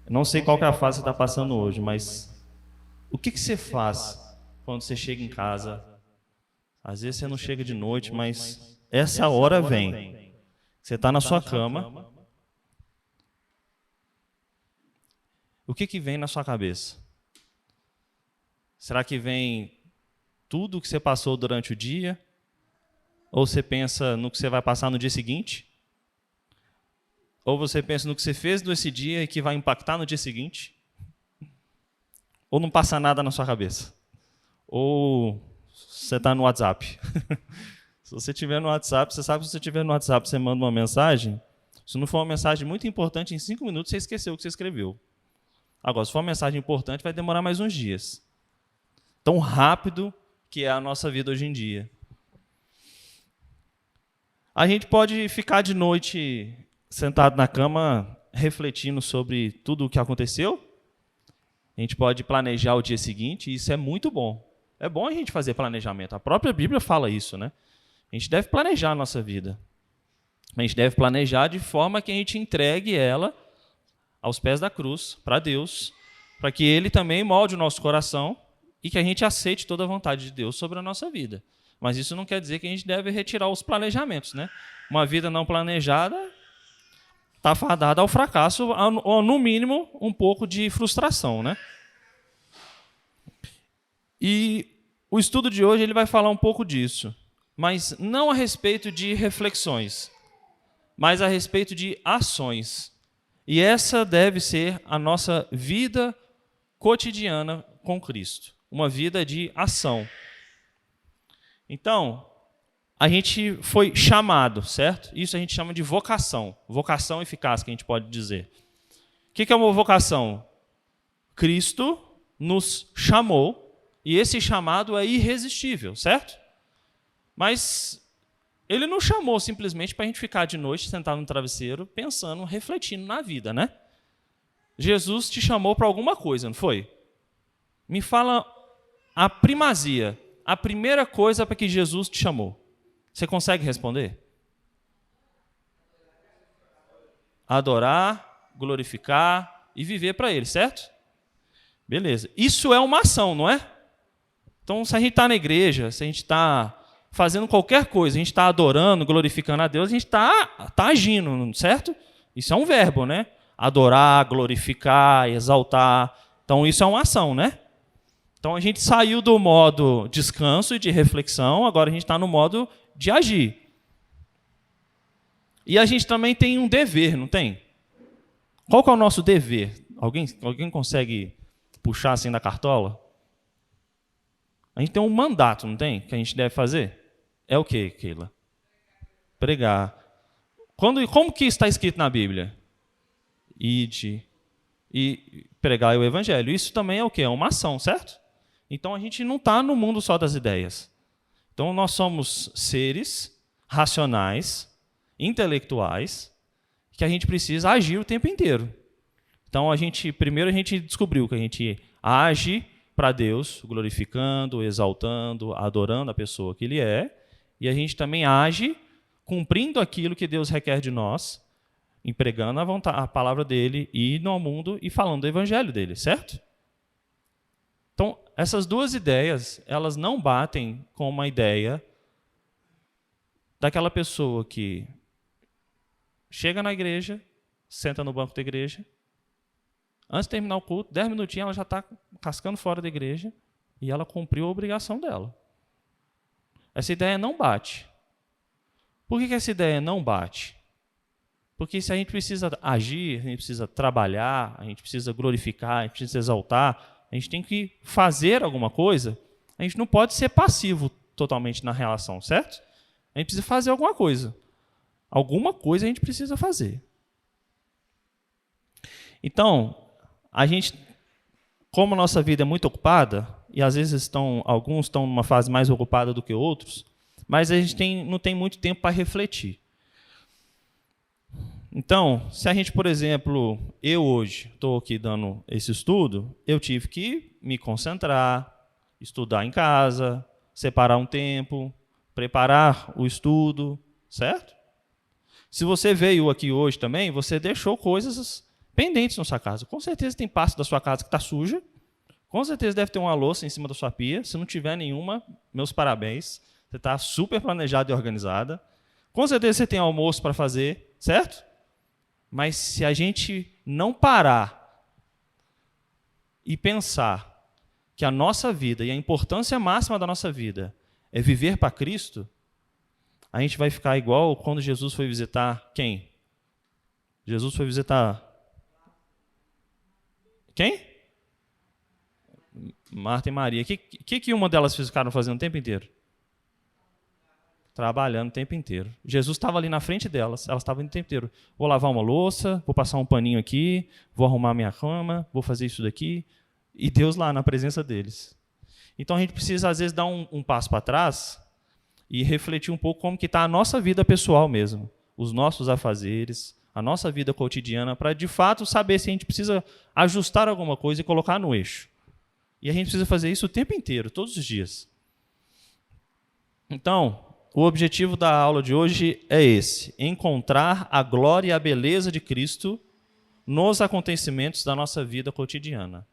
Eu não sei qual que é a fase que você está passando hoje, mas o que você faz quando você chega em casa? Às vezes você não chega de noite, mas essa hora vem. Você está na sua cama. O que vem na sua cabeça? Será que vem tudo que você passou durante o dia? Ou você pensa no que você vai passar no dia seguinte? Ou você pensa no que você fez nesse dia e que vai impactar no dia seguinte? Ou não passa nada na sua cabeça? Ou você está no WhatsApp? Se você estiver no WhatsApp, você sabe que se você estiver no WhatsApp, você manda uma mensagem. Se não for uma mensagem muito importante, em 5 minutos você esqueceu o que você escreveu. Agora, se for uma mensagem importante, vai demorar mais uns dias. Tão rápido que é a nossa vida hoje em dia. A gente pode ficar de noite sentado na cama, refletindo sobre tudo o que aconteceu. A gente pode planejar o dia seguinte, e isso é muito bom. É bom a gente fazer planejamento. A própria Bíblia fala isso, né? A gente deve planejar a nossa vida. A gente deve planejar de forma que a gente entregue ela aos pés da cruz, para Deus, para que Ele também molde o nosso coração e que a gente aceite toda a vontade de Deus sobre a nossa vida. Mas isso não quer dizer que a gente deve retirar os planejamentos, né? Uma vida não planejada está fadada ao fracasso, ou no mínimo um pouco de frustração, né? E o estudo de hoje ele vai falar um pouco disso, mas não a respeito de reflexões, mas a respeito de ações. E essa deve ser a nossa vida cotidiana com Cristo, uma vida de ação. Então, a gente foi chamado, certo? Isso a gente chama de vocação, vocação eficaz, que a gente pode dizer. O que é uma vocação? Cristo nos chamou, e esse chamado é irresistível, certo? Mas Ele não chamou simplesmente para a gente ficar de noite sentado no travesseiro, pensando, refletindo na vida, né? Jesus te chamou para alguma coisa, não foi? Me fala a primazia, a primeira coisa para que Jesus te chamou. Você consegue responder? Adorar, glorificar e viver para Ele, certo? Beleza. Isso é uma ação, não é? Então, se a gente está na igreja, se a gente está fazendo qualquer coisa, a gente está adorando, glorificando a Deus, a gente está agindo, certo? Isso é um verbo, né? Adorar, glorificar, exaltar. Então, isso é uma ação, né? Então, a gente saiu do modo descanso e de reflexão, agora a gente está no modo de agir. E a gente também tem um dever, não tem? Qual que é o nosso dever? Alguém consegue puxar assim da cartola? A gente tem um mandato, não tem? Que a gente deve fazer? É o quê, Keila? Pregar. Como que está escrito na Bíblia? Ide e pregar o evangelho. Isso também é o quê? É uma ação, certo? Então a gente não está no mundo só das ideias. Então nós somos seres racionais, intelectuais, que a gente precisa agir o tempo inteiro. Então primeiro a gente descobriu que a gente age para Deus, glorificando, exaltando, adorando a pessoa que Ele é, e a gente também age cumprindo aquilo que Deus requer de nós, empregando a palavra dEle, e indo ao mundo e falando do evangelho dEle, certo? Então, essas duas ideias, elas não batem com uma ideia daquela pessoa que chega na igreja, senta no banco da igreja, antes de terminar o culto, 10 minutinhos, ela já está cascando fora da igreja e ela cumpriu a obrigação dela. Essa ideia não bate. Por que essa ideia não bate? Porque se a gente precisa agir, a gente precisa trabalhar, a gente precisa glorificar, a gente precisa exaltar, a gente tem que fazer alguma coisa, a gente não pode ser passivo totalmente na relação, certo? A gente precisa fazer alguma coisa. Alguma coisa a gente precisa fazer. Então, a gente, como a nossa vida é muito ocupada, e às vezes alguns estão numa fase mais ocupada do que outros, mas a gente não tem muito tempo para refletir. Então, se a gente, por exemplo, eu hoje estou aqui dando esse estudo, eu tive que me concentrar, estudar em casa, separar um tempo, preparar o estudo, certo? Se você veio aqui hoje também, você deixou coisas pendentes na sua casa. Com certeza tem parte da sua casa que está suja. Com certeza deve ter uma louça em cima da sua pia. Se não tiver nenhuma, meus parabéns. Você está super planejada e organizada. Com certeza você tem almoço para fazer, certo? Mas se a gente não parar e pensar que a nossa vida e a importância máxima da nossa vida é viver para Cristo, a gente vai ficar igual quando Jesus foi visitar quem? Jesus foi visitar quem? Marta e Maria. O que uma delas ficaram fazendo o tempo inteiro? Trabalhando o tempo inteiro. Jesus estava ali na frente delas, elas estavam o tempo inteiro. Vou lavar uma louça, vou passar um paninho aqui, vou arrumar minha cama, vou fazer isso daqui. E Deus lá na presença deles. Então a gente precisa, às vezes, dar um passo para trás e refletir um pouco como que está a nossa vida pessoal mesmo. Os nossos afazeres, a nossa vida cotidiana, para, de fato, saber se a gente precisa ajustar alguma coisa e colocar no eixo. E a gente precisa fazer isso o tempo inteiro, todos os dias. Então, o objetivo da aula de hoje é esse: encontrar a glória e a beleza de Cristo nos acontecimentos da nossa vida cotidiana.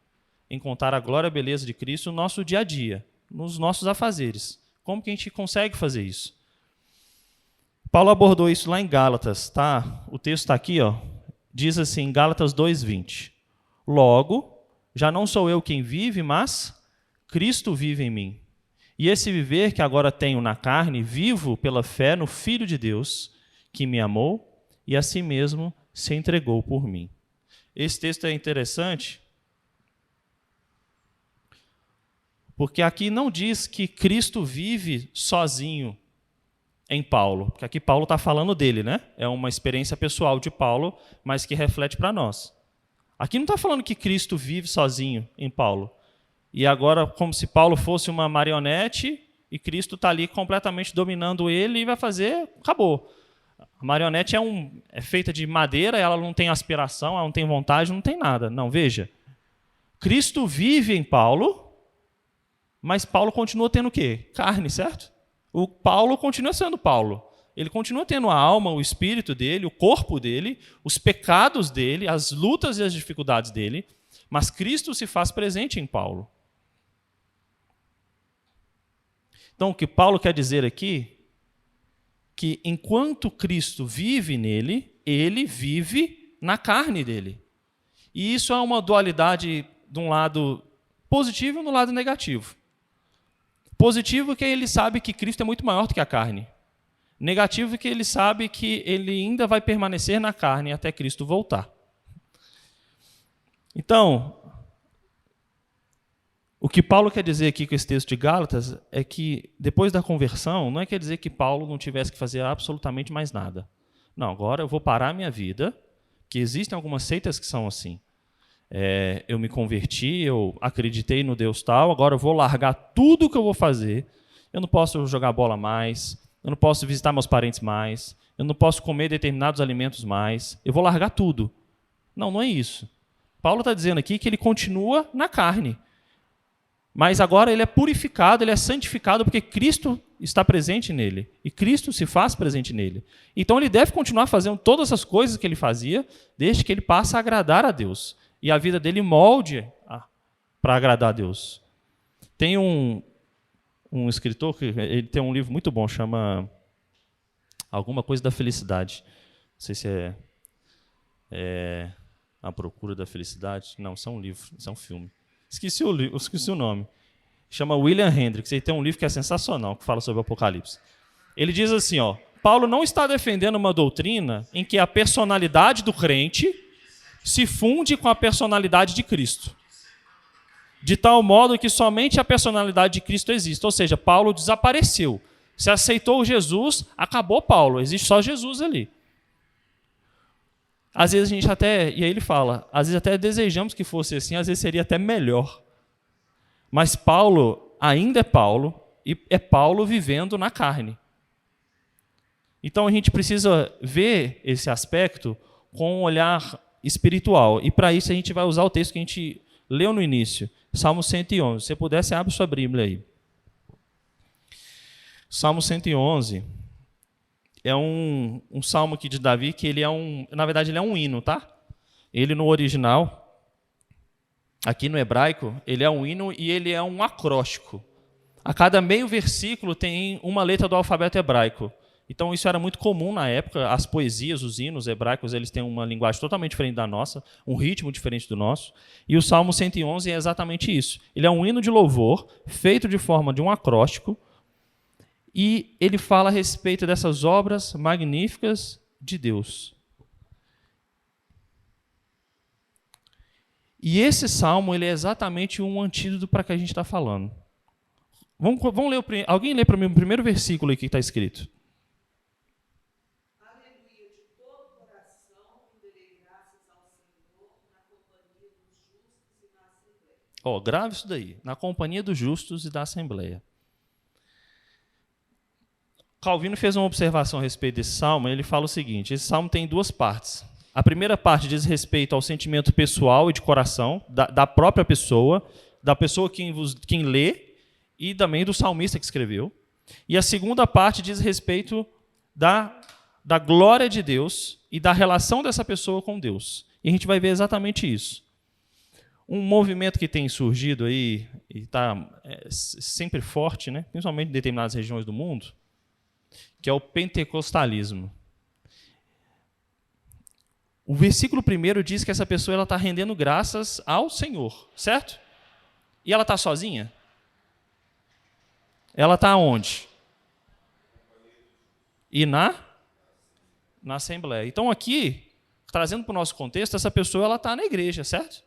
Encontrar a glória e a beleza de Cristo no nosso dia a dia, nos nossos afazeres. Como que a gente consegue fazer isso? Paulo abordou isso lá em Gálatas, tá? O texto está aqui, ó. Diz assim, Gálatas 2:20. Logo, já não sou eu quem vive, mas Cristo vive em mim. E esse viver que agora tenho na carne, vivo pela fé no Filho de Deus, que me amou e a si mesmo se entregou por mim. Esse texto é interessante, porque aqui não diz que Cristo vive sozinho em Paulo, porque aqui Paulo está falando dele, né? É uma experiência pessoal de Paulo, mas que reflete para nós. Aqui não está falando que Cristo vive sozinho em Paulo. E agora, como se Paulo fosse uma marionete e Cristo está ali completamente dominando ele e vai fazer, acabou. A marionete é feita de madeira, ela não tem aspiração, ela não tem vontade, não tem nada. Não, veja. Cristo vive em Paulo, mas Paulo continua tendo o quê? Carne, certo? O Paulo continua sendo Paulo. Ele continua tendo a alma, o espírito dele, o corpo dele, os pecados dele, as lutas e as dificuldades dele, mas Cristo se faz presente em Paulo. Então, o que Paulo quer dizer aqui, que enquanto Cristo vive nele, ele vive na carne dele. E isso é uma dualidade de um lado positivo e no lado negativo. Positivo é que ele sabe que Cristo é muito maior do que a carne. Negativo é que ele sabe que ele ainda vai permanecer na carne até Cristo voltar. Então, o que Paulo quer dizer aqui com esse texto de Gálatas é que, depois da conversão, não quer dizer que Paulo não tivesse que fazer absolutamente mais nada. Não, agora eu vou parar a minha vida, que existem algumas seitas que são assim. Eu me converti, eu acreditei no Deus tal, agora eu vou largar tudo o que eu vou fazer. Eu não posso jogar bola mais, eu não posso visitar meus parentes mais, eu não posso comer determinados alimentos mais, eu vou largar tudo. Não, não é isso. Paulo está dizendo aqui que ele continua na carne. Mas agora ele é purificado, ele é santificado, porque Cristo está presente nele. E Cristo se faz presente nele. Então ele deve continuar fazendo todas as coisas que ele fazia, desde que ele passe a agradar a Deus. E a vida dele molde para agradar a Deus. Tem um escritor, que ele tem um livro muito bom, chama Alguma Coisa da Felicidade. Não sei se é A Procura da Felicidade. Não, isso é um livro, isso é um filme. Esqueci o nome. Chama William Hendricks. Ele tem um livro que é sensacional, que fala sobre o Apocalipse. Ele diz assim, ó, Paulo não está defendendo uma doutrina em que a personalidade do crente se funde com a personalidade de Cristo. De tal modo que somente a personalidade de Cristo existe. Ou seja, Paulo desapareceu. Se aceitou Jesus, acabou Paulo. Existe só Jesus ali. Às vezes a gente até, e aí ele fala, às vezes até desejamos que fosse assim, às vezes seria até melhor. Mas Paulo ainda é Paulo, e é Paulo vivendo na carne. Então a gente precisa ver esse aspecto com um olhar espiritual. E para isso a gente vai usar o texto que a gente leu no início, Salmo 111. Se você puder, você abre sua Bíblia aí. Salmo 111 é um salmo aqui de Davi, que ele na verdade ele é um hino, tá? Ele no original, aqui no hebraico, ele é um hino e ele é um acróstico. A cada meio versículo tem uma letra do alfabeto hebraico. Então isso era muito comum na época. As poesias, os hinos hebraicos, eles têm uma linguagem totalmente diferente da nossa, um ritmo diferente do nosso. E o Salmo 111 é exatamente isso. Ele é um hino de louvor, feito de forma de um acróstico, e ele fala a respeito dessas obras magníficas de Deus. E esse salmo ele é exatamente um antídoto para o que a gente está falando. Vamos ler alguém lê para mim o primeiro versículo aqui que está escrito. Aleluia, de todo coração, renderei graças ao Senhor na companhia dos justos e na assembleia. Grave isso daí. Na companhia dos justos e da assembleia. Calvino fez uma observação a respeito desse salmo. Ele fala o seguinte: esse salmo tem duas partes. A primeira parte diz respeito ao sentimento pessoal e de coração, da própria pessoa, da pessoa quem lê, e também do salmista que escreveu. E a segunda parte diz respeito da glória de Deus e da relação dessa pessoa com Deus. E a gente vai ver exatamente isso. Um movimento que tem surgido aí, e está sempre forte, né, principalmente em determinadas regiões do mundo, que é o pentecostalismo. O versículo 1 diz que essa pessoa está rendendo graças ao Senhor, certo? E ela está sozinha? Ela está onde? E na Assembleia. Então aqui, trazendo para o nosso contexto, essa pessoa está na igreja, certo?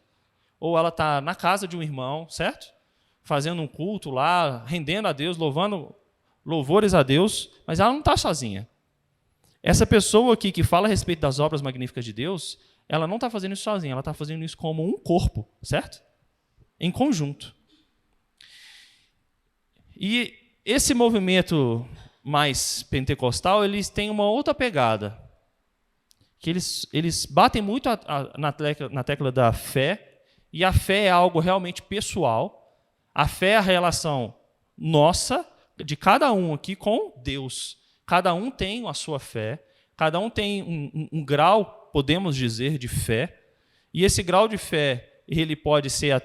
Ou ela está na casa de um irmão, certo? Fazendo um culto lá, rendendo a Deus, louvando louvores a Deus, mas ela não está sozinha. Essa pessoa aqui que fala a respeito das obras magníficas de Deus, ela não está fazendo isso sozinha, ela está fazendo isso como um corpo, certo? Em conjunto. E esse movimento mais pentecostal, eles têm uma outra pegada, que eles batem muito na tecla da fé, e a fé é algo realmente pessoal. A fé é a relação nossa, de cada um aqui com Deus. Cada um tem a sua fé, cada um tem um grau, podemos dizer, de fé, e esse grau de fé, ele pode ser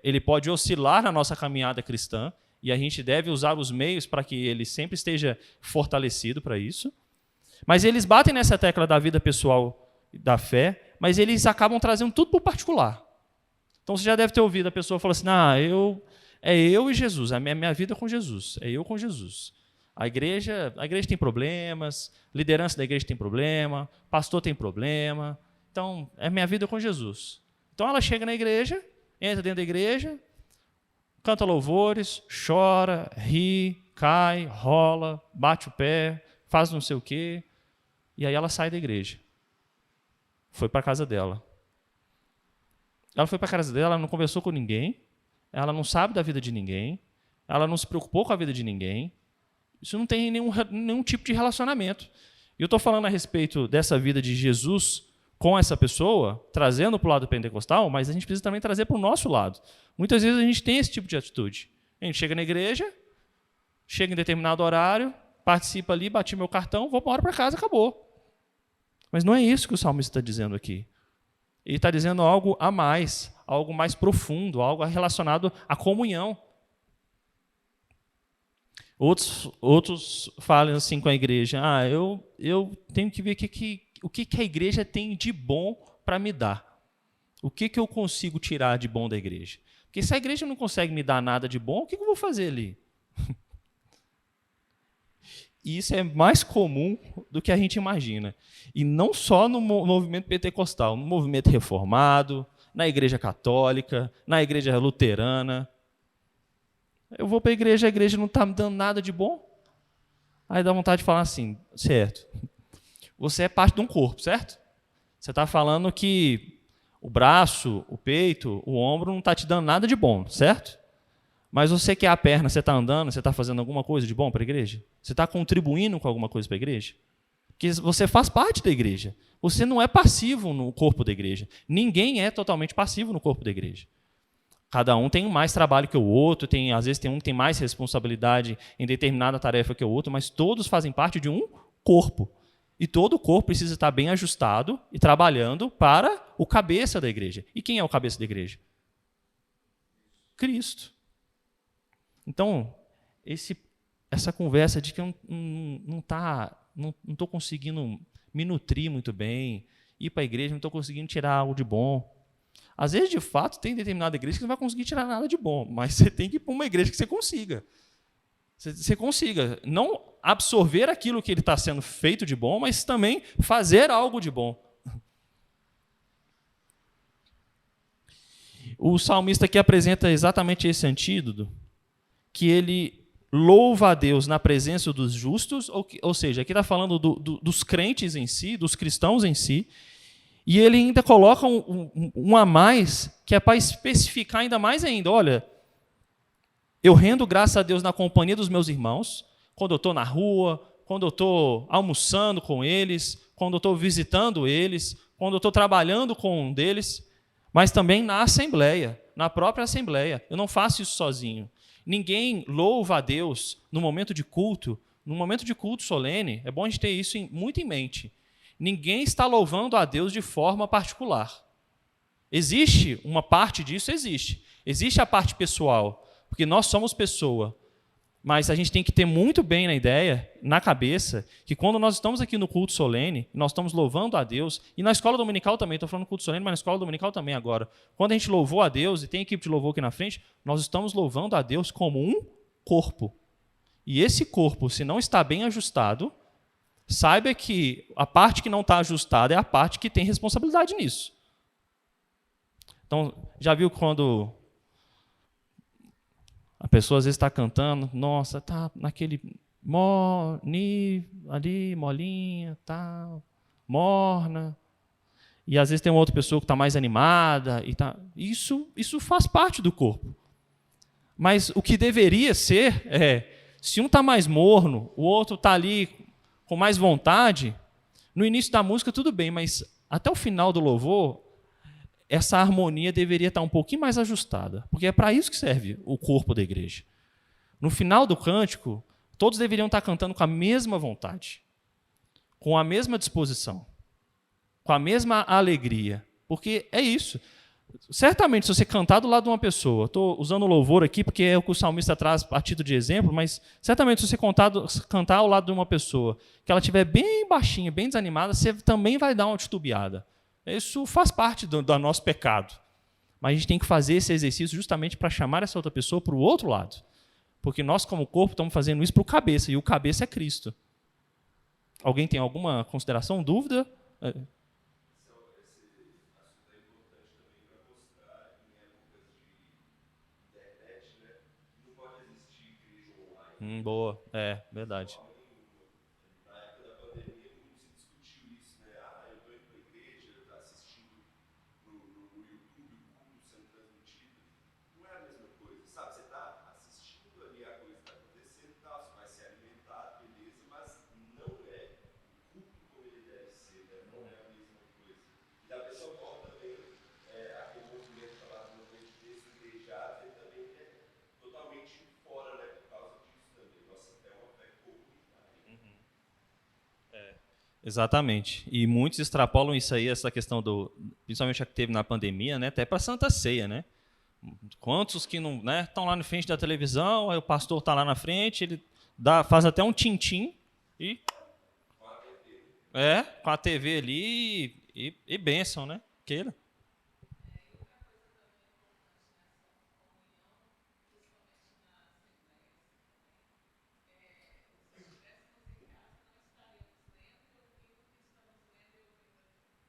ele pode oscilar na nossa caminhada cristã, e a gente deve usar os meios para que ele sempre esteja fortalecido para isso. Mas eles batem nessa tecla da vida pessoal da fé, mas eles acabam trazendo tudo para o particular. Então você já deve ter ouvido a pessoa falar assim: é eu e Jesus, a minha vida com Jesus, é eu com Jesus. A igreja tem problemas, liderança da igreja tem problema, pastor tem problema, então é minha vida com Jesus. Então ela chega na igreja, entra dentro da igreja, canta louvores, chora, ri, cai, rola, bate o pé, faz não sei o quê, e aí ela sai da igreja. Foi para a casa dela. Ela foi para a casa dela, ela não conversou com ninguém, ela não sabe da vida de ninguém, ela não se preocupou com a vida de ninguém. Isso não tem nenhum tipo de relacionamento. E eu estou falando a respeito dessa vida de Jesus com essa pessoa, trazendo para o lado pentecostal, mas a gente precisa também trazer para o nosso lado. Muitas vezes a gente tem esse tipo de atitude. A gente chega na igreja, chega em determinado horário, participa ali, bati meu cartão, vou embora para casa, acabou. Mas não é isso que o salmista está dizendo aqui. Ele está dizendo algo a mais, algo mais profundo, algo relacionado à comunhão. Outros falam assim com a igreja: eu tenho que ver o que a igreja tem de bom para me dar. O que eu consigo tirar de bom da igreja? Porque se a igreja não consegue me dar nada de bom, o que eu vou fazer ali? E isso é mais comum do que a gente imagina. E não só no movimento pentecostal, no movimento reformado, na igreja católica, na igreja luterana. Eu vou para a igreja não está me dando nada de bom. Aí dá vontade de falar assim: certo, você é parte de um corpo, certo? Você está falando que o braço, o peito, o ombro não está te dando nada de bom, certo? Mas você que é a perna, você está andando, você está fazendo alguma coisa de bom para a igreja? Você está contribuindo com alguma coisa para a igreja? Porque você faz parte da igreja. Você não é passivo no corpo da igreja. Ninguém é totalmente passivo no corpo da igreja. Cada um tem mais trabalho que o outro, às vezes tem um que tem mais responsabilidade em determinada tarefa que o outro, mas todos fazem parte de um corpo. E todo o corpo precisa estar bem ajustado e trabalhando para o cabeça da igreja. E quem é o cabeça da igreja? Cristo. Então, essa conversa de que eu não estou conseguindo me nutrir muito bem, ir para a igreja, não estou conseguindo tirar algo de bom. Às vezes, de fato, tem determinada igreja que não vai conseguir tirar nada de bom, mas você tem que ir para uma igreja que você consiga. Você consiga não absorver aquilo que ele está sendo feito de bom, mas também fazer algo de bom. O salmista aqui apresenta exatamente esse antídoto, que ele louva a Deus na presença dos justos, ou seja, aqui está falando dos crentes em si, dos cristãos em si, e ele ainda coloca um a mais, que é para especificar ainda mais ainda. Olha, eu rendo graças a Deus na companhia dos meus irmãos, quando eu estou na rua, quando eu estou almoçando com eles, quando eu estou visitando eles, quando eu estou trabalhando com um deles, mas também na assembleia, na própria assembleia. Eu não faço isso sozinho. Ninguém louva a Deus no momento de culto solene, é bom a gente ter isso muito em mente. Ninguém está louvando a Deus de forma particular. Existe uma parte disso? Existe. Existe a parte pessoal, porque nós somos pessoa. Mas a gente tem que ter muito bem na ideia, na cabeça, que quando nós estamos aqui no culto solene, nós estamos louvando a Deus, e na escola dominical também, estou falando culto solene, mas na escola dominical também agora. Quando a gente louvou a Deus, e tem equipe de louvor aqui na frente, nós estamos louvando a Deus como um corpo. E esse corpo, se não está bem ajustado, saiba que a parte que não está ajustada é a parte que tem responsabilidade nisso. Então, já viu quando a pessoa às vezes está cantando, nossa, tá naquele ali, molinha, tal, morna. E às vezes tem uma outra pessoa que está mais animada. Isso faz parte do corpo. Mas o que deveria ser se um está mais morno, o outro está ali com mais vontade, no início da música tudo bem, mas até o final do louvor, essa harmonia deveria estar um pouquinho mais ajustada, porque é para isso que serve o corpo da igreja. No final do cântico, todos deveriam estar cantando com a mesma vontade, com a mesma disposição, com a mesma alegria, porque é isso. Certamente, se você cantar do lado de uma pessoa, estou usando o louvor aqui porque é o que o salmista traz a título de exemplo, mas certamente se você cantar ao lado de uma pessoa, que ela estiver bem baixinha, bem desanimada, você também vai dar uma titubeada. Isso faz parte do nosso pecado. Mas a gente tem que fazer esse exercício justamente para chamar essa outra pessoa para o outro lado. Porque nós, como corpo, estamos fazendo isso para o cabeça, e o cabeça é Cristo. Alguém tem alguma consideração, dúvida? Boa, verdade. Exatamente. E muitos extrapolam isso aí, essa questão principalmente a que teve na pandemia, né, até para a Santa Ceia, né? Quantos que não, né, estão lá na frente da televisão, aí o pastor está lá na frente, ele faz até um tintim e com a TV ali e bênção, né? Queira.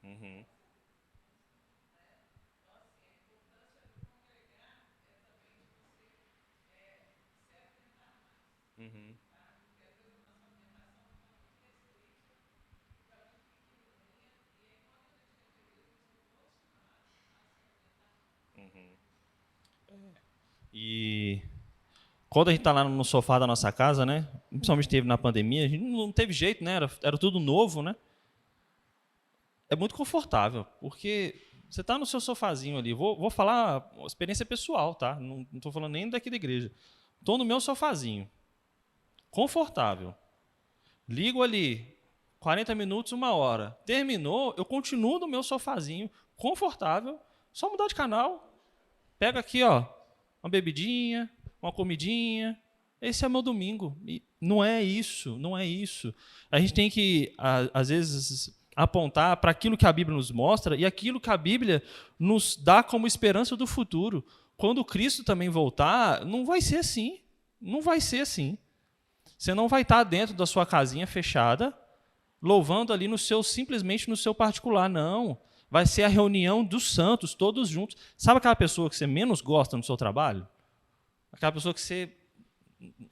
Uhum. Uhum. E quando a gente está lá no sofá da nossa casa, né? Principalmente teve na pandemia, a gente não teve jeito, né? Era tudo novo, né? É muito confortável, porque você está no seu sofazinho ali. Vou falar experiência pessoal, tá? Não estou falando nem daqui da igreja. Estou no meu sofazinho, confortável. Ligo ali 40 minutos, 1 hora. Terminou, eu continuo no meu sofazinho, confortável, só mudar de canal. Pega aqui, ó, uma bebidinha, uma comidinha. Esse é meu domingo. E não é isso, não é isso. A gente tem que, às vezes, apontar para aquilo que a Bíblia nos mostra e aquilo que a Bíblia nos dá como esperança do futuro. Quando Cristo também voltar, não vai ser assim. Não vai ser assim. Você não vai estar dentro da sua casinha fechada, louvando ali simplesmente no seu particular, não. Vai ser a reunião dos santos, todos juntos. Sabe aquela pessoa que você menos gosta no seu trabalho? Aquela pessoa que você,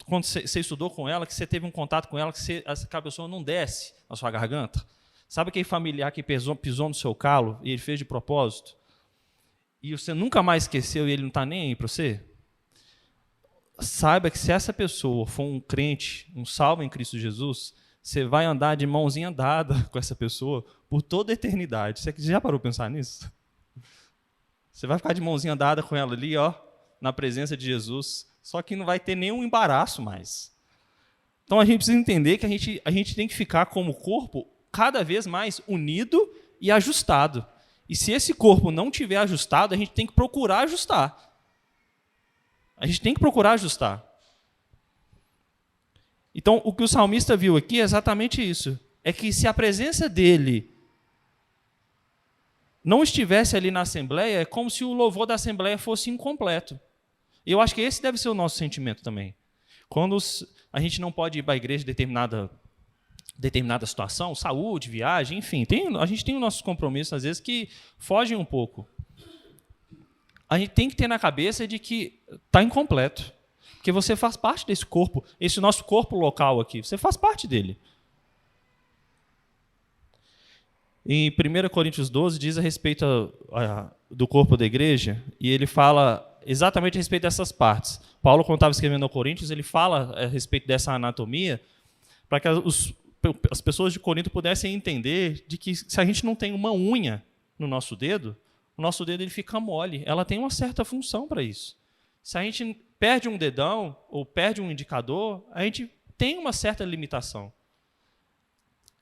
quando você estudou com ela, que você teve um contato com ela, que aquela pessoa não desce na sua garganta? Sabe aquele familiar que pisou no seu calo e ele fez de propósito? E você nunca mais esqueceu e ele não está nem aí para você? Saiba que se essa pessoa for um crente, um salvo em Cristo Jesus, você vai andar de mãozinha dada com essa pessoa por toda a eternidade. Você já parou para pensar nisso? Você vai ficar de mãozinha dada com ela ali, ó, na presença de Jesus, só que não vai ter nenhum embaraço mais. Então a gente precisa entender que a gente tem que ficar como corpo cada vez mais unido e ajustado. E se esse corpo não estiver ajustado, a gente tem que procurar ajustar. A gente tem que procurar ajustar. Então, o que o salmista viu aqui é exatamente isso. É que se a presença dele não estivesse ali na Assembleia, é como se o louvor da Assembleia fosse incompleto. E eu acho que esse deve ser o nosso sentimento também. Quando a gente não pode ir para a igreja em determinada situação, saúde, viagem, enfim, a gente tem os nossos compromissos, às vezes, que fogem um pouco. A gente tem que ter na cabeça de que está incompleto. Porque você faz parte desse corpo, esse nosso corpo local aqui, você faz parte dele. Em 1 Coríntios 12, diz a respeito do corpo da igreja, e ele fala exatamente a respeito dessas partes. Paulo, quando estava escrevendo ao Coríntios, ele fala a respeito dessa anatomia, para que as pessoas de Corinto pudessem entender de que se a gente não tem uma unha no nosso dedo, o nosso dedo ele fica mole. Ela tem uma certa função para isso. Se a gente perde um dedão ou perde um indicador, a gente tem uma certa limitação.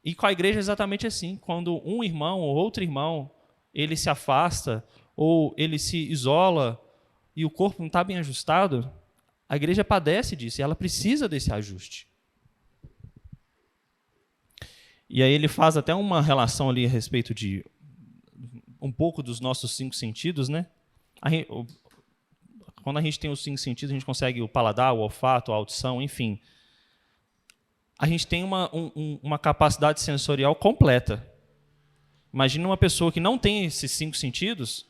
E com a igreja é exatamente assim. Quando um irmão ou outro irmão ele se afasta ou ele se isola e o corpo não está bem ajustado, a igreja padece disso e ela precisa desse ajuste. E aí ele faz até uma relação ali a respeito de um pouco dos nossos 5 sentidos, né? Quando a gente tem os 5 sentidos, a gente consegue o paladar, o olfato, a audição, enfim. A gente tem uma capacidade sensorial completa. Imagina uma pessoa que não tem esses 5 sentidos,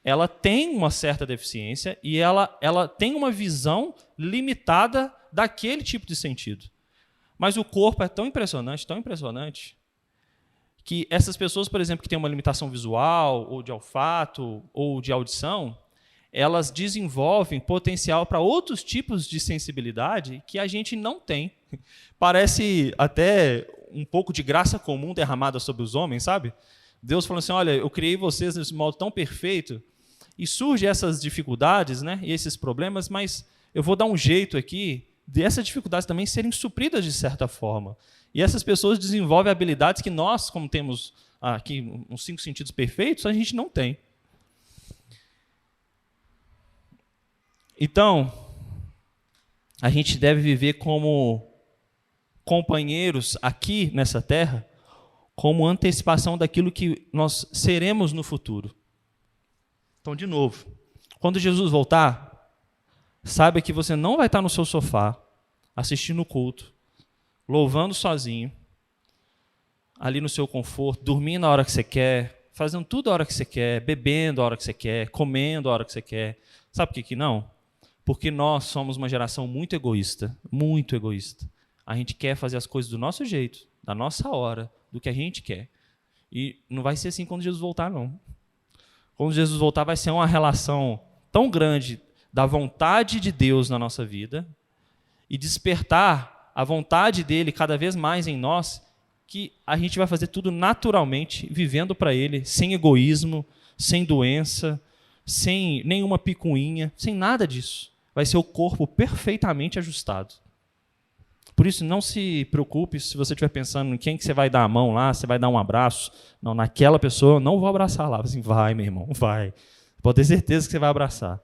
ela tem uma certa deficiência e ela tem uma visão limitada daquele tipo de sentido. Mas o corpo é tão impressionante, que essas pessoas, por exemplo, que têm uma limitação visual, ou de olfato, ou de audição, elas desenvolvem potencial para outros tipos de sensibilidade que a gente não tem. Parece até um pouco de graça comum derramada sobre os homens, sabe? Deus falou assim, olha, eu criei vocês desse modo tão perfeito, e surgem essas dificuldades, né, e esses problemas, mas eu vou dar um jeito aqui dessas dificuldades também serem supridas de certa forma. E essas pessoas desenvolvem habilidades que nós, como temos aqui uns 5 sentidos perfeitos, a gente não tem. Então, a gente deve viver como companheiros aqui nessa terra, como antecipação daquilo que nós seremos no futuro. Então, de novo, quando Jesus voltar, saiba que você não vai estar no seu sofá, assistindo o culto, louvando sozinho, ali no seu conforto, dormindo a hora que você quer, fazendo tudo a hora que você quer, bebendo a hora que você quer, comendo a hora que você quer. Sabe por que não? Porque nós somos uma geração muito egoísta, muito egoísta. A gente quer fazer as coisas do nosso jeito, da nossa hora, do que a gente quer. E não vai ser assim quando Jesus voltar, não. Quando Jesus voltar, vai ser uma relação tão grande da vontade de Deus na nossa vida e despertar a vontade dele cada vez mais em nós, que a gente vai fazer tudo naturalmente, vivendo para ele, sem egoísmo, sem doença, sem nenhuma picuinha, sem nada disso. Vai ser o corpo perfeitamente ajustado. Por isso, não se preocupe se você estiver pensando em quem que você vai dar a mão lá, você vai dar um abraço. Não, naquela pessoa, eu não vou abraçar lá. Assim, vai, meu irmão, vai. Pode ter certeza que você vai abraçar.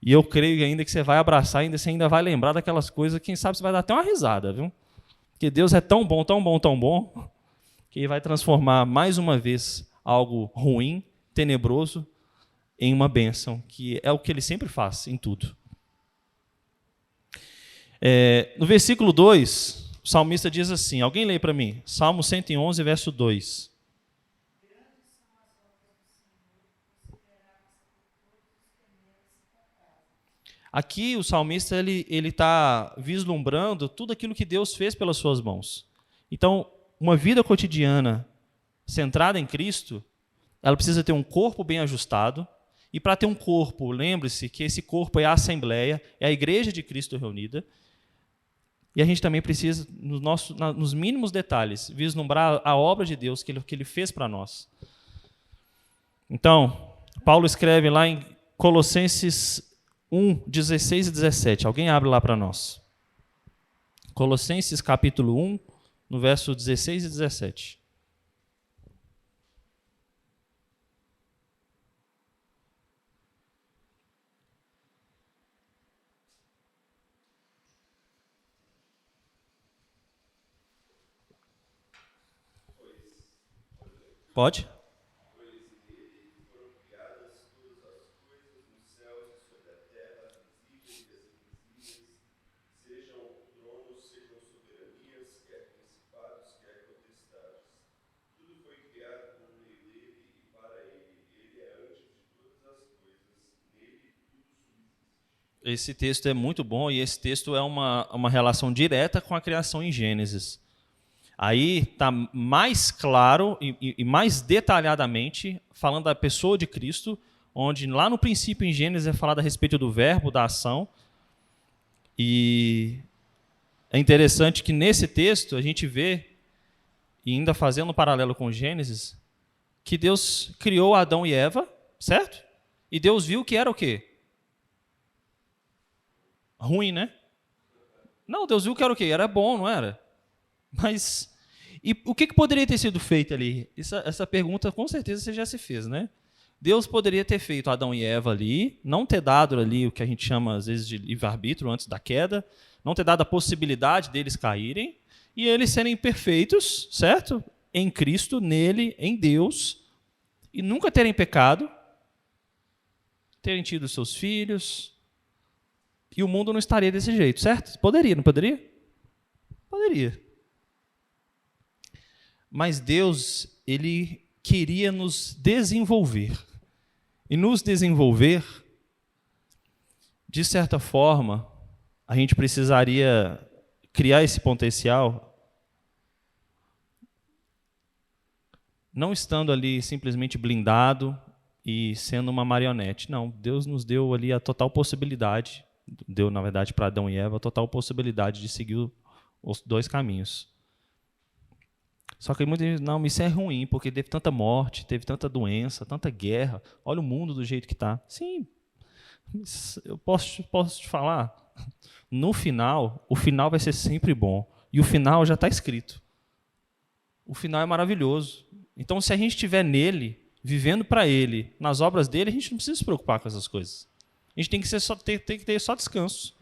E eu creio ainda que você vai abraçar, você ainda vai lembrar daquelas coisas, quem sabe você vai dar até uma risada, viu? Porque Deus é tão bom, tão bom, tão bom, que Ele vai transformar mais uma vez algo ruim, tenebroso, em uma bênção, que é o que Ele sempre faz em tudo. No versículo 2, o salmista diz assim, alguém lê para mim, Salmo 111, verso 2. Aqui o salmista ele está vislumbrando tudo aquilo que Deus fez pelas suas mãos. Então, uma vida cotidiana centrada em Cristo, ela precisa ter um corpo bem ajustado. E para ter um corpo, lembre-se que esse corpo é a Assembleia, é a Igreja de Cristo reunida. E a gente também precisa, nos mínimos detalhes, vislumbrar a obra de Deus que Ele fez para nós. Então, Paulo escreve lá em Colossenses 1, 16 e 17. Alguém abre lá para nós. Colossenses capítulo 1, no verso 16 e 17. Pode? Esse texto é muito bom e esse texto é uma relação direta com a criação em Gênesis. Aí está mais claro e mais detalhadamente falando da pessoa de Cristo, onde lá no princípio em Gênesis é falado a respeito do verbo, da ação. E é interessante que nesse texto a gente vê, e ainda fazendo um paralelo com Gênesis, que Deus criou Adão e Eva, certo? E Deus viu que era o quê? Ruim, né? Não, Deus viu que era o quê? Era bom, não era? Mas, e o que poderia ter sido feito ali? Essa pergunta com certeza você já se fez, né? Deus poderia ter feito Adão e Eva ali, não ter dado ali o que a gente chama às vezes de livre-arbítrio antes da queda, não ter dado a possibilidade deles caírem, e eles serem perfeitos, certo? Em Cristo, nele, em Deus, e nunca terem pecado, terem tido seus filhos, e o mundo não estaria desse jeito, certo? Poderia, não poderia? Poderia. Mas Deus, Ele queria nos desenvolver. E nos desenvolver, de certa forma, a gente precisaria criar esse potencial, não estando ali simplesmente blindado e sendo uma marionete. Não, Deus nos deu ali a total possibilidade, deu, na verdade, para Adão e Eva, a total possibilidade de seguir os dois caminhos. Só que muita gente, não, isso é ruim, porque teve tanta morte, teve tanta doença, tanta guerra, olha o mundo do jeito que está. Sim, eu posso te falar, no final, o final vai ser sempre bom, e o final já está escrito. O final é maravilhoso. Então, se a gente estiver nele, vivendo para ele, nas obras dele, a gente não precisa se preocupar com essas coisas. A gente tem que ter só descanso.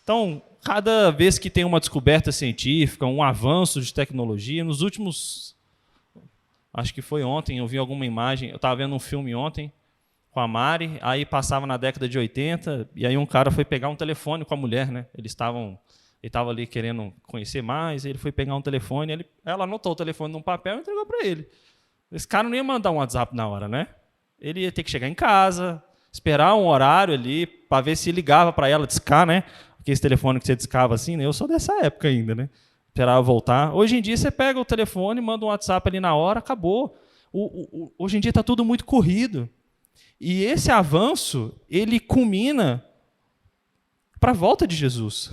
Então, cada vez que tem uma descoberta científica, um avanço de tecnologia, nos últimos... Acho que foi ontem, eu vi alguma imagem, eu estava vendo um filme ontem com a Mari, aí passava na década de 80, e aí um cara foi pegar um telefone com a mulher, né? Ele estava ali querendo conhecer mais, ele foi pegar um telefone, ela anotou o telefone num papel e entregou para ele. Esse cara não ia mandar um WhatsApp na hora, né? Ele ia ter que chegar em casa, esperar um horário ali, para ver se ligava para ela, discar, né? Esse telefone que você discava assim, né? Eu sou dessa época ainda, né? Esperava voltar. Hoje em dia você pega o telefone, manda um WhatsApp ali na hora, acabou. Hoje em dia está tudo muito corrido. E esse avanço, ele culmina para a volta de Jesus.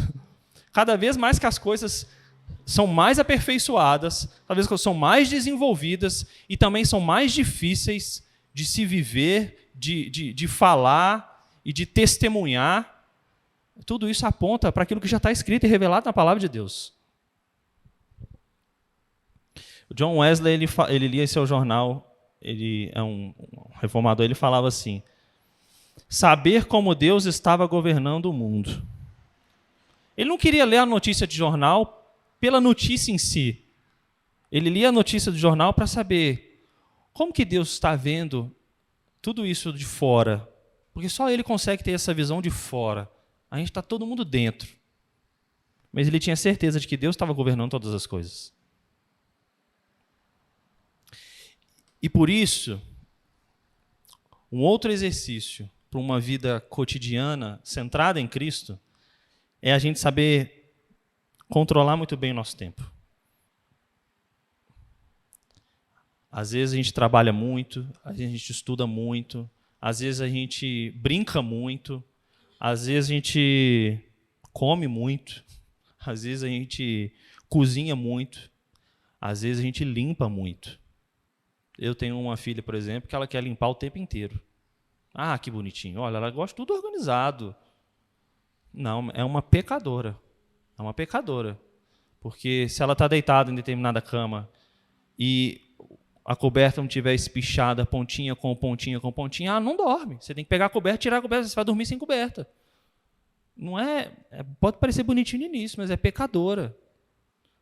Cada vez mais que as coisas são mais aperfeiçoadas, cada vez que são mais desenvolvidas e também são mais difíceis de se viver, de falar e de testemunhar. Tudo isso aponta para aquilo que já está escrito e revelado na palavra de Deus. O John Wesley, ele lia seu jornal, ele é um reformador, ele falava assim: saber como Deus estava governando o mundo. Ele não queria ler a notícia de jornal pela notícia em si. Ele lia a notícia do jornal para saber como que Deus está vendo tudo isso de fora. Porque só ele consegue ter essa visão de fora. A gente está todo mundo dentro. Mas ele tinha certeza de que Deus estava governando todas as coisas. E por isso, um outro exercício para uma vida cotidiana centrada em Cristo é a gente saber controlar muito bem o nosso tempo. Às vezes a gente trabalha muito, às vezes a gente estuda muito, às vezes a gente brinca muito, às vezes a gente come muito, às vezes a gente cozinha muito, às vezes a gente limpa muito. Eu tenho uma filha, por exemplo, que ela quer limpar o tempo inteiro. Ah, que bonitinho. Olha, ela gosta de tudo organizado. Não, é uma pecadora. É uma pecadora. Porque se ela está deitada em determinada cama e a coberta não estiver espichada, pontinha com pontinha com pontinha, ela não dorme. Você tem que pegar a coberta, tirar a coberta, você vai dormir sem coberta. Não pode parecer bonitinho no início, mas é pecadora.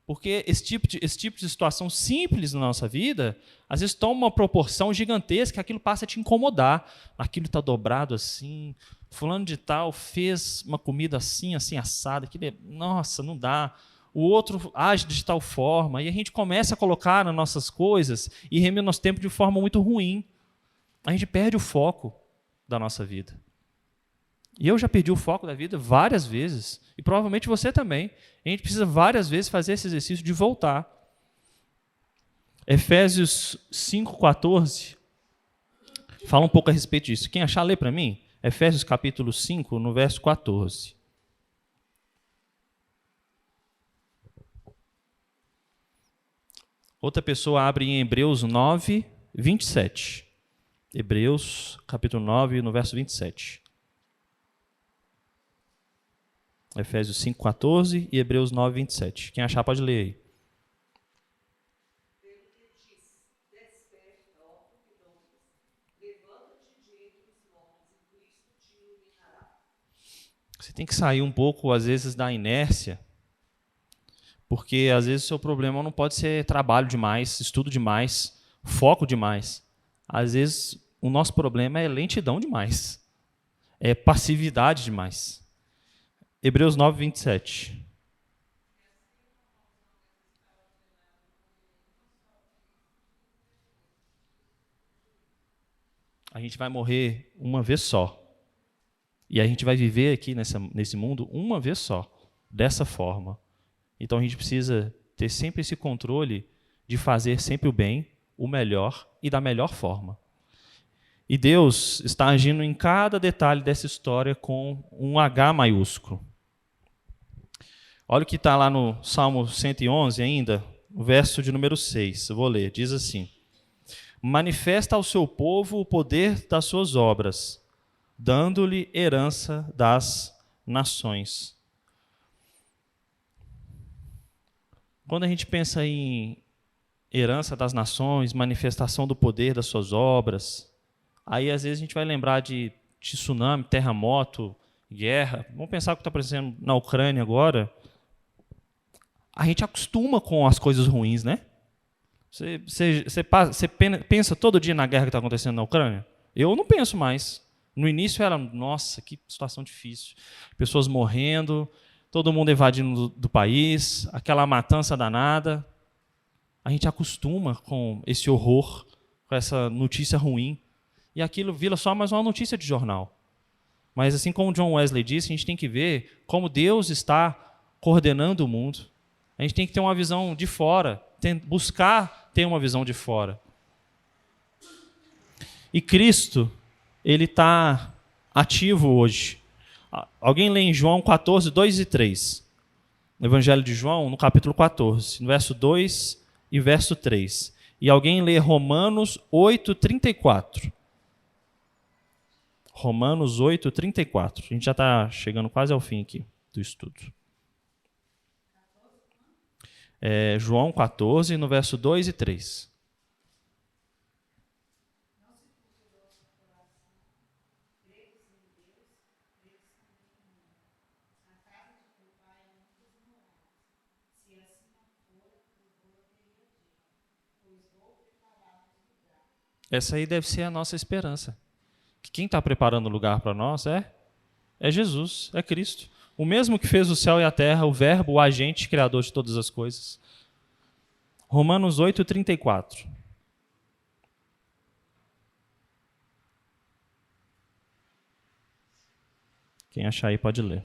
Porque esse tipo de situação simples na nossa vida, às vezes toma uma proporção gigantesca, aquilo passa a te incomodar. Aquilo está dobrado assim, fulano de tal fez uma comida assim, assim, assada, nossa, não dá. O outro age de tal forma, e a gente começa a colocar nas nossas coisas e reme o nosso tempo de forma muito ruim. A gente perde o foco da nossa vida. E eu já perdi o foco da vida várias vezes, e provavelmente você também. A gente precisa várias vezes fazer esse exercício de voltar. Efésios 5,14 fala um pouco a respeito disso. Quem achar, lê para mim. Efésios capítulo 5, no verso 14. Outra pessoa abre em Hebreus 9, 27. Hebreus capítulo 9, no verso 27. Efésios 5,14 e Hebreus 9, 27. Quem achar pode ler aí. Você tem que sair um pouco, às vezes, da inércia, porque, às vezes, o seu problema não pode ser trabalho demais, estudo demais, foco demais. Às vezes, o nosso problema é lentidão demais, é passividade demais. Hebreus 9, 27. A gente vai morrer uma vez só. E a gente vai viver aqui nesse mundo uma vez só, dessa forma. Então a gente precisa ter sempre esse controle de fazer sempre o bem, o melhor e da melhor forma. E Deus está agindo em cada detalhe dessa história com um H maiúsculo. Olha o que está lá no Salmo 111 ainda, o verso de número 6. Eu vou ler, diz assim: manifesta ao seu povo o poder das suas obras, dando-lhe herança das nações. Quando a gente pensa em herança das nações, manifestação do poder das suas obras, aí às vezes a gente vai lembrar de tsunami, terremoto, guerra. Vamos pensar o que está acontecendo na Ucrânia agora. A gente acostuma com as coisas ruins, né? Você pensa todo dia na guerra que está acontecendo na Ucrânia? Eu não penso mais. No início era, nossa, que situação difícil. Pessoas morrendo, todo mundo evadindo do país, aquela matança danada. A gente acostuma com esse horror, com essa notícia ruim. E aquilo vira só mais uma notícia de jornal. Mas assim como John Wesley disse, a gente tem que ver como Deus está coordenando o mundo. A gente tem que ter uma visão de fora, buscar ter uma visão de fora. E Cristo, ele está ativo hoje. Alguém lê em João 14, 2 e 3. No Evangelho de João, no capítulo 14, no verso 2 e verso 3. E alguém lê Romanos 8, 34. Romanos 8, 34. A gente já está chegando quase ao fim aqui do estudo. João 14, no verso 2 e 3. Essa aí deve ser a nossa esperança. Que quem está preparando o lugar para nós é Jesus, é Cristo. O mesmo que fez o céu e a terra, o verbo, o agente, criador de todas as coisas. Romanos 8, 34. Quem achar aí pode ler.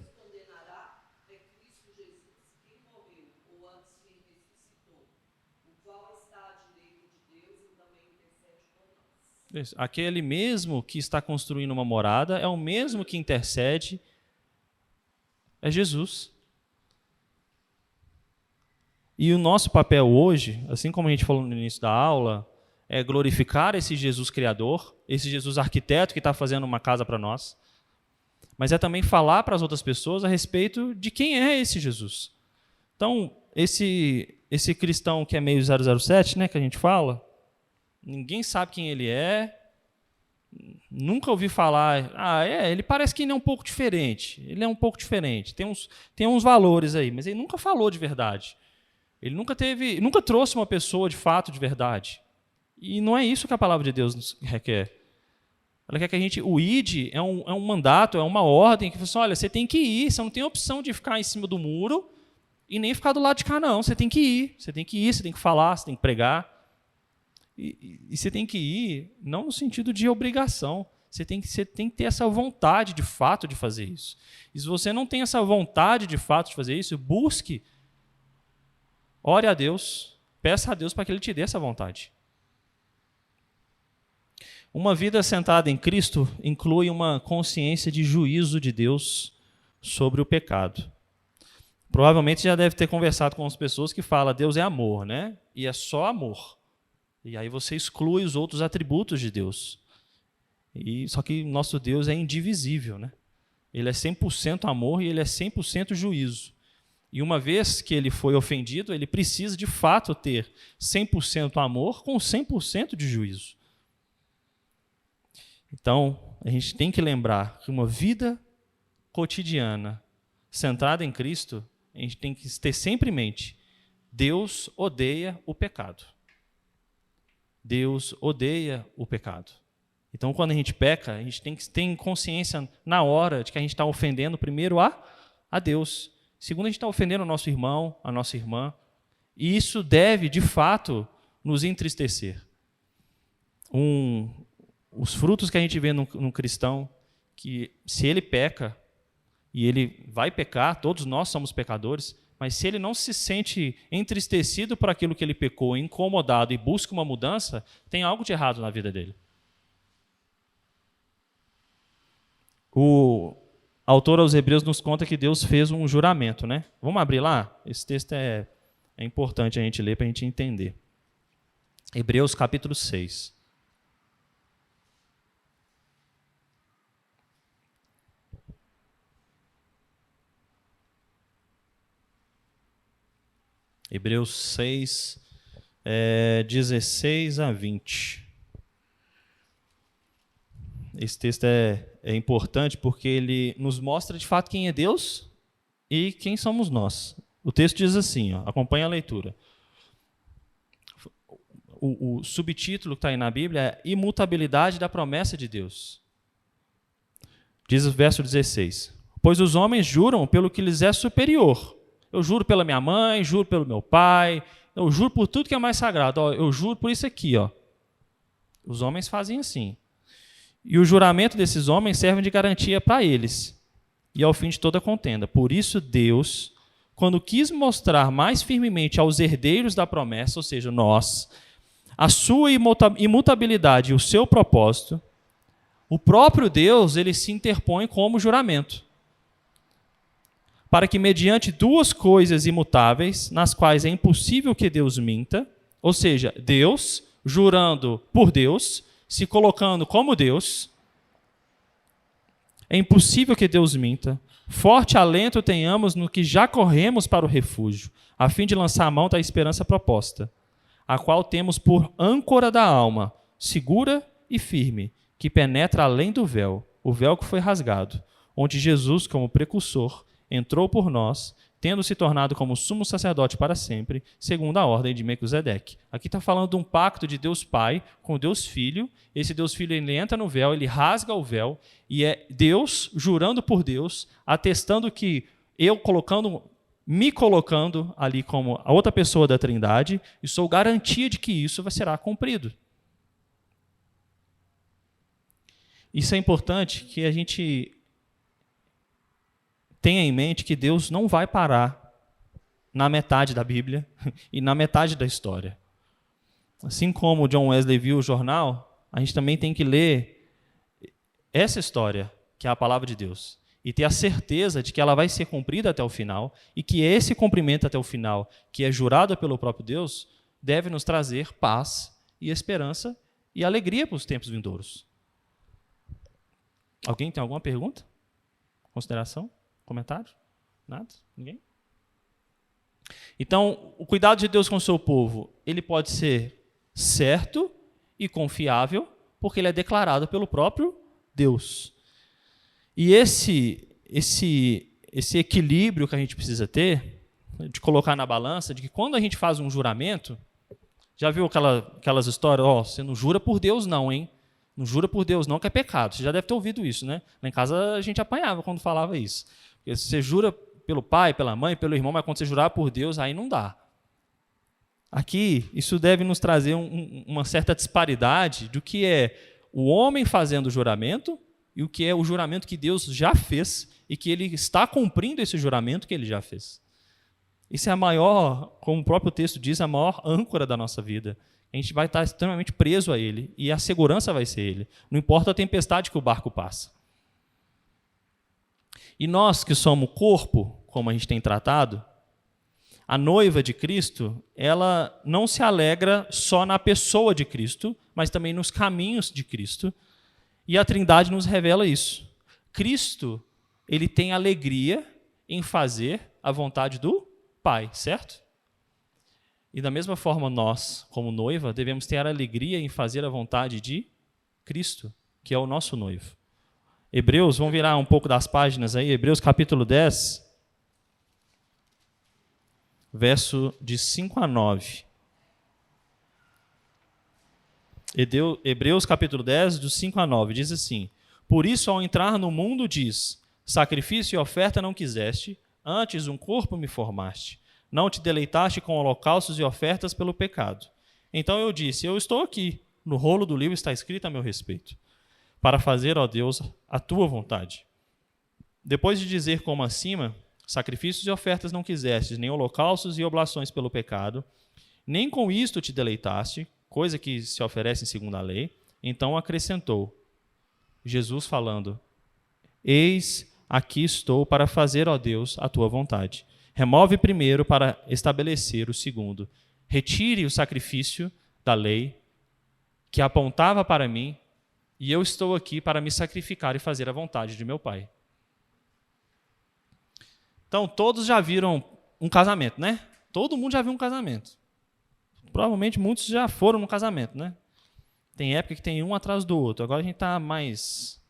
Aquele mesmo que está construindo uma morada é o mesmo que intercede, é Jesus. E o nosso papel hoje, assim como a gente falou no início da aula, é glorificar esse Jesus criador, esse Jesus arquiteto que está fazendo uma casa para nós, mas é também falar para as outras pessoas a respeito de quem é esse Jesus. Então, esse cristão que é meio 007, né, que a gente fala, ninguém sabe quem ele é, nunca ouvi falar, ele parece que ele é um pouco diferente, tem uns valores aí, mas ele nunca falou de verdade. Ele nunca trouxe uma pessoa de fato de verdade. E não é isso que a palavra de Deus nos requer. Ela quer que a gente, o ID é um mandato, é uma ordem, que fala assim, olha, você tem que ir, você não tem opção de ficar em cima do muro e nem ficar do lado de cá, não, você tem que ir, você tem que falar, você tem que pregar. E você tem que ir, não no sentido de obrigação, você tem que ter essa vontade de fato de fazer isso. E se você não tem essa vontade de fato de fazer isso, busque, ore a Deus, peça a Deus para que Ele te dê essa vontade. Uma vida centrada em Cristo inclui uma consciência de juízo de Deus sobre o pecado. Provavelmente já deve ter conversado com as pessoas que falam, Deus é amor, né? E é só amor. E aí você exclui os outros atributos de Deus. Só que nosso Deus é indivisível, né? Ele é 100% amor e ele é 100% juízo. E uma vez que ele foi ofendido, ele precisa de fato ter 100% amor com 100% de juízo. Então, a gente tem que lembrar que uma vida cotidiana centrada em Cristo, a gente tem que ter sempre em mente, Deus odeia o pecado. Deus odeia o pecado. Então, quando a gente peca, a gente tem que ter consciência na hora de que a gente está ofendendo primeiro a Deus. Segundo, a gente está ofendendo o nosso irmão, a nossa irmã. E isso deve, de fato, nos entristecer. Os frutos que a gente vê num cristão, que se ele peca, e ele vai pecar, todos nós somos pecadores, mas se ele não se sente entristecido por aquilo que ele pecou, incomodado e busca uma mudança, tem algo de errado na vida dele. O autor aos Hebreus nos conta que Deus fez um juramento, né? Vamos abrir lá? Esse texto é importante a gente ler para a gente entender. Hebreus capítulo 6. Hebreus 6, 16 a 20. Esse texto é importante porque ele nos mostra de fato quem é Deus e quem somos nós. O texto diz assim, acompanha a leitura. O subtítulo que está aí na Bíblia é Imutabilidade da promessa de Deus. Diz o verso 16. Pois os homens juram pelo que lhes é superior. Eu juro pela minha mãe, juro pelo meu pai, eu juro por tudo que é mais sagrado. Eu juro por isso aqui. Os homens fazem assim. E o juramento desses homens serve de garantia para eles e ao fim de toda contenda. Por isso Deus, quando quis mostrar mais firmemente aos herdeiros da promessa, ou seja, nós, a sua imutabilidade e o seu propósito, o próprio Deus ele se interpõe como juramento. Para que, mediante duas coisas imutáveis, nas quais é impossível que Deus minta, ou seja, Deus jurando por Deus, se colocando como Deus, É impossível que Deus minta. Forte alento tenhamos no que já corremos para o refúgio, a fim de lançar a mão da esperança proposta, a qual temos por âncora da alma, segura e firme, que penetra além do véu, o véu que foi rasgado, onde Jesus, como precursor, entrou por nós, tendo se tornado como sumo sacerdote para sempre, segundo a ordem de Melquisedeque. Aqui está falando de um pacto de Deus Pai com Deus Filho. Esse Deus Filho, ele entra no véu, ele rasga o véu, e é Deus jurando por Deus, atestando que me colocando ali como a outra pessoa da Trindade, e sou garantia de que isso será cumprido. Isso é importante que a gente tenha em mente que Deus não vai parar na metade da Bíblia e na metade da história. Assim como o John Wesley viu o jornal, a gente também tem que ler essa história, que é a palavra de Deus, e ter a certeza de que ela vai ser cumprida até o final, e que esse cumprimento até o final, que é jurado pelo próprio Deus, deve nos trazer paz e esperança e alegria para os tempos vindouros. Alguém tem alguma pergunta? Consideração? Comentário? Nada? Ninguém? Então, o cuidado de Deus com o seu povo, ele pode ser certo e confiável, porque ele é declarado pelo próprio Deus. E esse equilíbrio que a gente precisa ter, de colocar na balança, de que quando a gente faz um juramento, já viu aquelas histórias, você não jura por Deus não, hein? Não jura por Deus não, que é pecado. Você já deve ter ouvido isso, né? Lá em casa a gente apanhava quando falava isso. Porque você jura pelo pai, pela mãe, pelo irmão, mas quando você jurar por Deus, aí não dá. Aqui, isso deve nos trazer uma certa disparidade do que é o homem fazendo o juramento e o que é o juramento que Deus já fez e que ele está cumprindo esse juramento que ele já fez. Isso é a maior, como o próprio texto diz, a maior âncora da nossa vida. A gente vai estar extremamente preso a ele e a segurança vai ser ele. Não importa a tempestade que o barco passa. E nós que somos corpo, como a gente tem tratado, a noiva de Cristo, ela não se alegra só na pessoa de Cristo, mas também nos caminhos de Cristo. E a Trindade nos revela isso. Cristo, ele tem alegria em fazer a vontade do Pai, certo? E da mesma forma nós, como noiva, devemos ter alegria em fazer a vontade de Cristo, que é o nosso noivo. Hebreus, vamos virar um pouco das páginas aí, Hebreus capítulo 10, verso de 5 a 9. Hebreus capítulo 10, do 5 a 9, diz assim: Por isso, ao entrar no mundo, diz, sacrifício e oferta não quiseste, antes um corpo me formaste. Não te deleitaste com holocaustos e ofertas pelo pecado. Então eu disse, eu estou aqui, no rolo do livro está escrito a meu respeito, para fazer, ó Deus, a tua vontade. Depois de dizer como acima, sacrifícios e ofertas não quisestes, nem holocaustos e oblações pelo pecado, nem com isto te deleitaste, coisa que se oferece segundo a lei, então acrescentou, Jesus falando, eis, aqui estou para fazer, ó Deus, a tua vontade. Remove primeiro para estabelecer o segundo. Retire o sacrifício da lei que apontava para mim, e eu estou aqui para me sacrificar e fazer a vontade de meu Pai. Então, todos já viram um casamento, né? Todo mundo já viu um casamento. Provavelmente muitos já foram no casamento, né? Tem época que tem um atrás do outro. Agora a gente está mais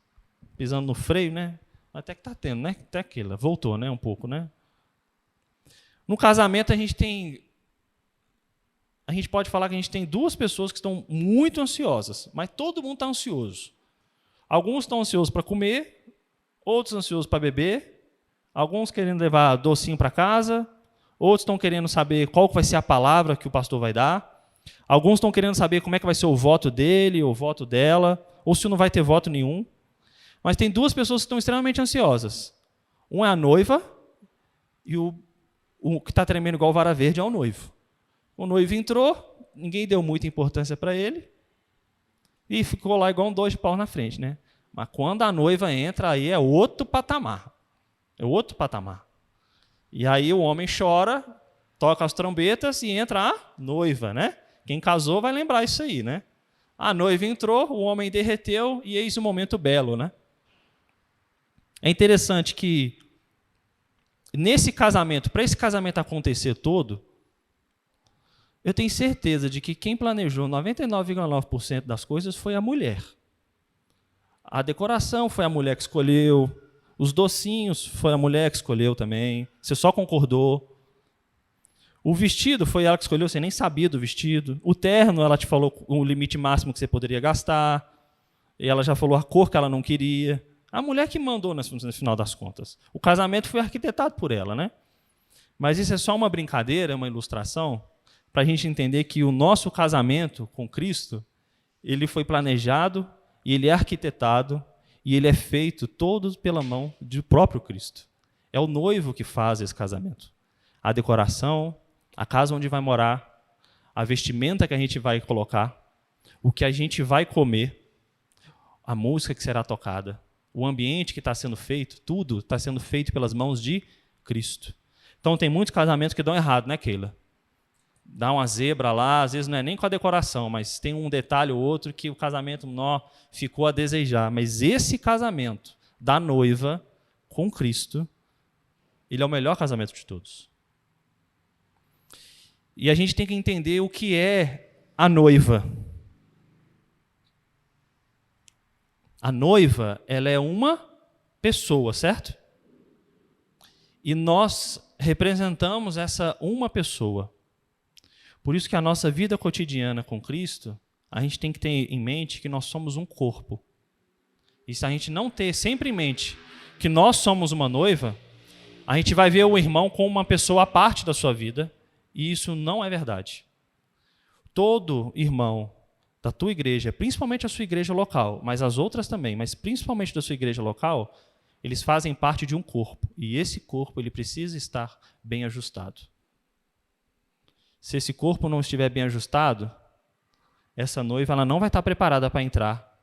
pisando no freio, né? Até que está tendo, né? Até aquilo. Voltou, né? Um pouco, né? No casamento a gente pode falar que a gente tem duas pessoas que estão muito ansiosas, mas todo mundo está ansioso. Alguns estão ansiosos para comer, outros ansiosos para beber, alguns querendo levar docinho para casa, outros estão querendo saber qual vai ser a palavra que o pastor vai dar, alguns estão querendo saber como é que vai ser o voto dele, ou o voto dela, ou se não vai ter voto nenhum. Mas tem duas pessoas que estão extremamente ansiosas. Um é a noiva e o que está tremendo igual vara verde é o noivo. O noivo entrou, ninguém deu muita importância para ele e ficou lá igual um dois de pau na frente, né? Mas quando a noiva entra, aí é outro patamar. É outro patamar. E aí o homem chora, toca as trombetas e entra a noiva, né? Quem casou vai lembrar isso aí, né? A noiva entrou, o homem derreteu e eis o momento belo, né? É interessante que nesse casamento, para esse casamento acontecer todo, eu tenho certeza de que quem planejou 99,9% das coisas foi a mulher. A decoração foi a mulher que escolheu, os docinhos foi a mulher que escolheu também, você só concordou. O vestido foi ela que escolheu, você nem sabia do vestido. O terno, ela te falou o limite máximo que você poderia gastar, e ela já falou a cor que ela não queria. A mulher que mandou no final das contas. O casamento foi arquitetado por ela, né? Mas isso é só uma brincadeira, uma ilustração, para a gente entender que o nosso casamento com Cristo, ele foi planejado, e ele é arquitetado, e ele é feito todo pela mão do próprio Cristo. É o noivo que faz esse casamento. A decoração, a casa onde vai morar, a vestimenta que a gente vai colocar, o que a gente vai comer, a música que será tocada, o ambiente que está sendo feito, tudo está sendo feito pelas mãos de Cristo. Então tem muitos casamentos que dão errado, né, Keila? Dá uma zebra lá, às vezes não é nem com a decoração, mas tem um detalhe ou outro que o casamento ficou a desejar. Mas esse casamento da noiva com Cristo, ele é o melhor casamento de todos. E a gente tem que entender o que é a noiva. A noiva, ela é uma pessoa, certo? E nós representamos essa uma pessoa. Por isso que a nossa vida cotidiana com Cristo, a gente tem que ter em mente que nós somos um corpo. E se a gente não ter sempre em mente que nós somos uma noiva, a gente vai ver o irmão como uma pessoa à parte da sua vida, e isso não é verdade. Todo irmão da tua igreja, principalmente a sua igreja local, mas as outras também, mas principalmente da sua igreja local, eles fazem parte de um corpo, e esse corpo ele precisa estar bem ajustado. Se esse corpo não estiver bem ajustado, essa noiva ela não vai estar preparada para entrar,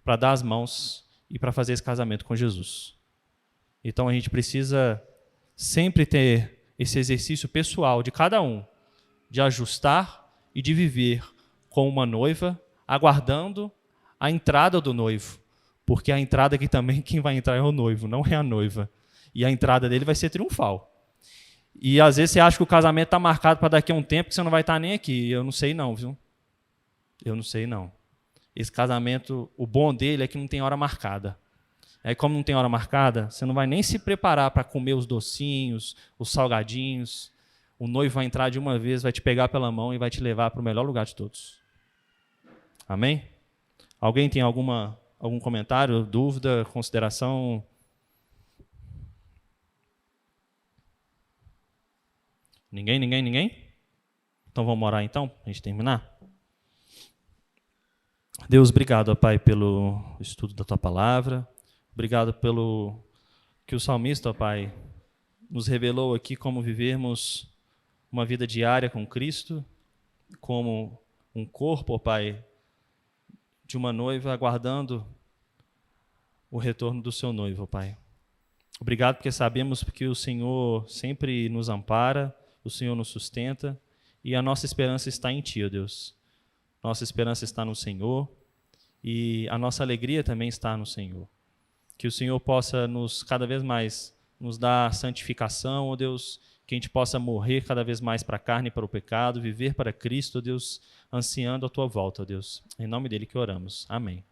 para dar as mãos e para fazer esse casamento com Jesus. Então a gente precisa sempre ter esse exercício pessoal de cada um, de ajustar e de viver com uma noiva, aguardando a entrada do noivo. Porque a entrada aqui também, quem vai entrar é o noivo, não é a noiva. E a entrada dele vai ser triunfal. E às vezes você acha que o casamento está marcado para daqui a um tempo que você não vai estar nem aqui. Eu não sei não, viu? Eu não sei não. Esse casamento, o bom dele é que não tem hora marcada. Aí como não tem hora marcada, você não vai nem se preparar para comer os docinhos, os salgadinhos. O noivo vai entrar de uma vez, vai te pegar pela mão e vai te levar para o melhor lugar de todos. Amém? Alguém tem algum comentário, dúvida, consideração? Ninguém? Então vamos orar então, para a gente terminar? Deus, obrigado, ó Pai, pelo estudo da Tua Palavra. Obrigado pelo que o salmista, ó Pai, nos revelou aqui como vivermos uma vida diária com Cristo, como um corpo, ó Pai, de uma noiva aguardando o retorno do seu noivo, ó Pai. Obrigado porque sabemos que o Senhor sempre nos ampara, o Senhor nos sustenta e a nossa esperança está em Ti, ó Deus. Nossa esperança está no Senhor e a nossa alegria também está no Senhor. Que o Senhor possa cada vez mais nos dar santificação, ó Deus, que a gente possa morrer cada vez mais para a carne e para o pecado, viver para Cristo, ó Deus, ansiando a Tua volta, ó Deus. Em nome dele que oramos. Amém.